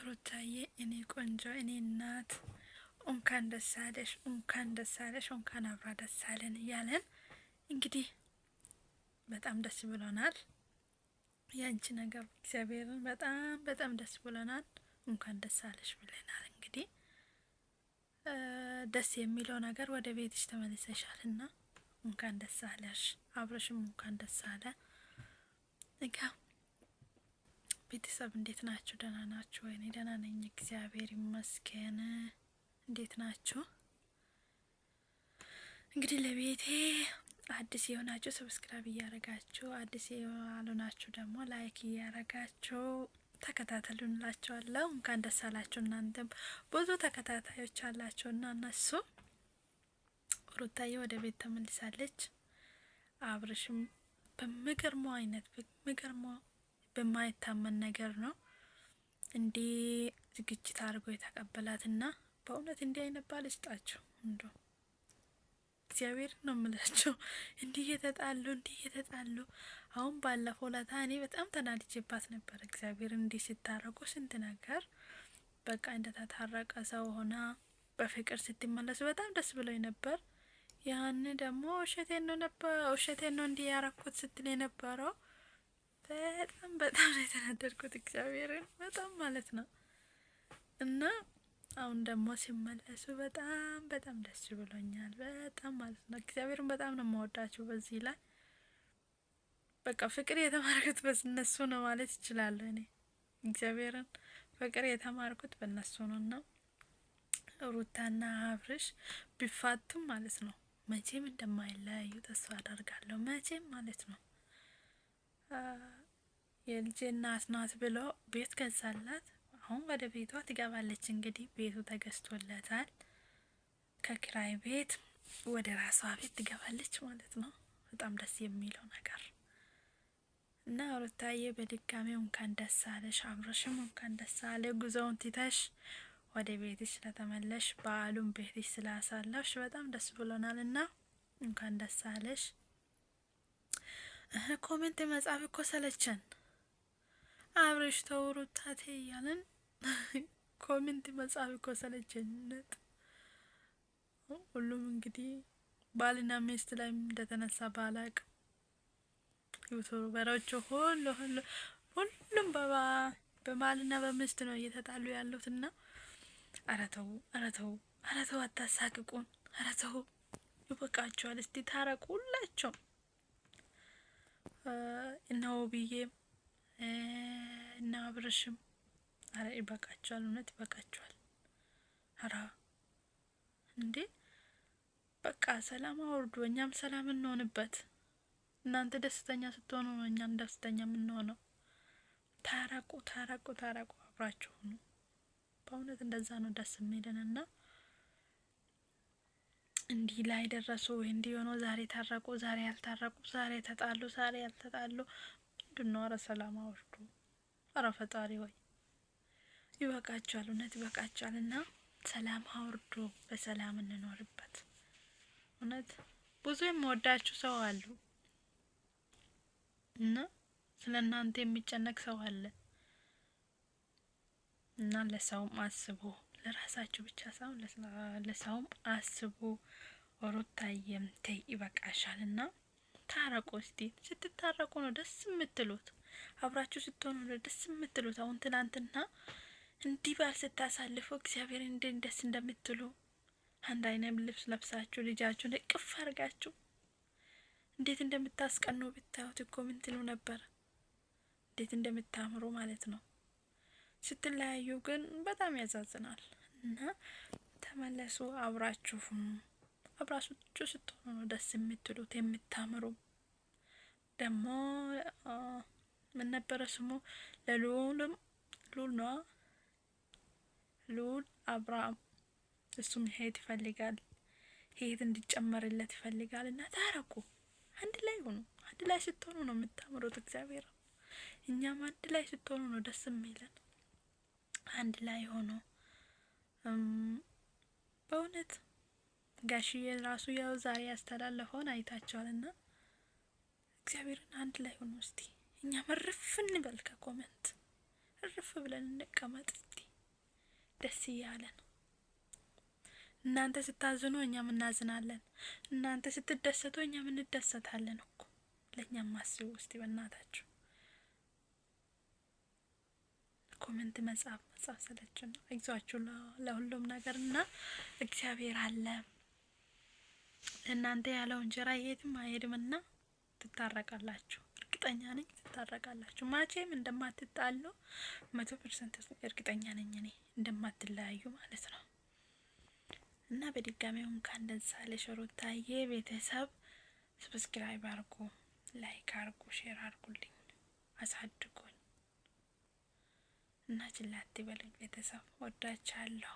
ሩታዬ እኔ ቆንጆ እኔ እናት እንኳን ደስ አለሽ፣ እንኳን ደስ አለሽ፣ እንኳን አብራ ደስ አለን እያለን እንግዲህ በጣም ደስ ብሎናል። ያንቺ ነገር እግዚአብሔርን በጣም ደስ ብሎናል። እንኳን ደስ አለሽ ብለናል። እንግዲህ ደስ የሚለው ነገር ወደ ቤትሽ ተመልሰሻልና እንኳን ደስ አለሽ። አብረሽም እንኳን ደስ አለ። ቤተሰብ እንዴት ናችሁ? ደህና ናችሁ ወይ? እኔ ደህና ነኝ፣ እግዚአብሔር ይመስገን። እንዴት ናችሁ? እንግዲህ ለቤቴ አዲስ የሆናችሁ ሰብስክራይብ እያረጋችሁ፣ አዲስ ያልሆናችሁ ደግሞ ላይክ እያረጋችሁ ተከታተሉን እላችኋለሁ። እንኳን ደስ አላችሁ። እናንተም ብዙ ተከታታዮች አላችሁና እነሱ ሩታዬ ወደ ቤት ተመልሳለች። አብርሽም በሚገርመው አይነት በማይታመን ነገር ነው እንዴ ዝግጅት አድርጎ የተቀበላትና በእውነት እንዲህ አይነት ባል ይስጣችሁ። እንዶ እግዚአብሔር ነው የምላችሁ። እንዲህ የተጣሉ አሁን ባለፈው ለታ እኔ በጣም ተናድጄባት ነበር። እግዚአብሔር እንዲህ ሲታረቁ ስንት ነገር በቃ እንደተታረቀ ሰው ሆና በፍቅር ስትመለሱ በጣም ደስ ብሎኝ ነበር። ያን ደግሞ ውሸቴን ነው እንዲህ ያረኩት ስትል የነበረው በጣም ነው የተናደድኩት። እግዚአብሔርን በጣም ማለት ነው። እና አሁን ደግሞ ሲመለሱ በጣም ደስ ብሎኛል። በጣም ማለት ነው። እግዚአብሔርን በጣም ነው የምወዳቸው። በዚህ ላይ በቃ ፍቅር የተማርኩት በእነሱ ነው ማለት ይችላለሁ። እኔ እግዚአብሔርን ፍቅር የተማርኩት በእነሱ ነው። እና ሩታና አብርሽ ቢፋቱም ማለት ነው መቼም እንደማይለያዩ ተስፋ አደርጋለሁ። መቼም ማለት ነው። የልጄ እናት ናት ብሎ ቤት ገዛላት። አሁን ወደ ቤቷ ትገባለች። እንግዲህ ቤቱ ተገዝቶለታል። ከኪራይ ቤት ወደ ራሷ ቤት ትገባለች ማለት ነው። በጣም ደስ የሚለው ነገር እና ሩታዬ በድጋሚ እንኳን ደስ አለሽ። አብርሽም እንኳን ደስ አለ። ጉዞውን ትተሽ ወደ ቤትሽ ስለተመለሽ በዓሉን ቤትሽ ስላሳለፍሽ በጣም ደስ ብሎናል እና እንኳን ደስ አለሽ። ኮሜንት መጻፍ እኮ ሰለቸን። አብርሽ ተው ሩታቴ እያለን ኮሜንት መጻፍ እኮ ሰለቸን። ሁሉም እንግዲህ ባልና ሚስት ላይ እንደተነሳ ባላቅ ዩቱበሮቹ ሁሉም በባልና በሚስት ነው እየተጣሉ ያሉትና ኧረ ተው አታሳቅቁን። ኧረ ተው ይበቃችኋል። እስቲ ታረቁ ሁላቸው እና ውብዬም እና አብርሽም ኧረ ይበቃችኋል። እውነት ይበቃችኋል። ኧረ እንዴ በቃ ሰላም አውርዱ፣ እኛም ሰላም እንሆንበት። እናንተ ደስተኛ ስትሆኑ ነው እኛም ደስተኛ የምንሆነው። ታረቁ አብራችሁ ሁኑ። በእውነት እንደዛ ነው ደስ የሚለንና እንዲህ ላይ ደረሱ ወይ እንዲህ ሆኖ ዛሬ ታረቁ፣ ዛሬ ያልታረቁ፣ ዛሬ ተጣሉ፣ ዛሬ ያልተጣሉ ምንድነው? ኧረ ሰላም አውርዱ። ኧረ ፈጣሪ ሆይ ይበቃችኋል፣ እውነት ይበቃችኋል። እና ሰላም አውርዱ፣ በሰላም እንኖርበት። እውነት ብዙ የምወዳችሁ ሰው አሉ እና ስለ እናንተ የሚጨነቅ ሰው አለ እና ለሰውም አስቡ፣ ለራሳችሁ ብቻ ሳይሆን ለሰውም አስቡ። ሩታዬም ተይ ይበቃሻል እና ታረቁ። እስቲ ስትታረቁ ነው ደስ የምትሉት፣ አብራችሁ ስትሆኑ ነው ደስ የምትሉት። አሁን ትናንትና እንዲህ ባል ስታሳልፉ እግዚአብሔር እንዴት ደስ እንደምትሉ አንድ አይነት ልብስ ለብሳችሁ ልጃችሁን እቅፍ አድርጋችሁ እንዴት እንደምታስቀኑ ብታዩት እኮ ምን ትሉ ነበር? እንዴት እንደምታምሩ ማለት ነው። ስትለያዩ ግን በጣም ያዛዝናል። እና ተመለሱ፣ አብራችሁ ስትሆኑ ነው ደስ የምትሉት የምታምሩ። ደግሞ ምን ነበረ ስሙ? ልዑል አብርሃም እሱም ሄት ይፈልጋል፣ ሄት እንዲጨመርለት ይፈልጋል። እና ታረቁ፣ አንድ ላይ ሆኑ። አንድ ላይ ስትሆኑ ነው የምታምሩት። እግዚአብሔር እኛም አንድ ላይ ስትሆኑ ነው ደስ የሚለን። አንድ ላይ ሆኖ በእውነት ጋሽዬ ራሱ ያው ዛሬ ያስተላለፈውን አይታቸዋልና እግዚአብሔርን አንድ ላይ ሆኖ እስቲ እኛ እርፍ እንበል፣ ከኮመንት እርፍ ብለን እንቀመጥ እስቲ። ደስ እያለን። እናንተ ስታዝኑ እኛም እናዝናለን፣ እናንተ ስትደሰቱ እኛም እንደሰታለን እኮ። ለእኛም አስቡ እስቲ በእናታችሁ። ኮሜንት መጻፍ ሰለችን ነው። አይዟችሁ ለሁሉም ነገር እና እግዚአብሔር አለ። እናንተ ያለው እንጀራ የትም አይሄድምና ትታረቃላችሁ። እርግጠኛ ነኝ ትታረቃላችሁ። መቼም እንደማትጣሉ 100% እርግጠኛ ነኝ እኔ፣ እንደማትለያዩ ማለት ነው። እና በድጋሚ እንኳን ደስ አለሽ ሩታዬ። ቤተሰብ ሰብስክራይብ አርጉ፣ ላይክ አርጉ፣ ሼር አርጉልኝ፣ አሳድጉኝ እና ችላ አትበሉኝ። ቤተሰብ ወዳችኋለሁ።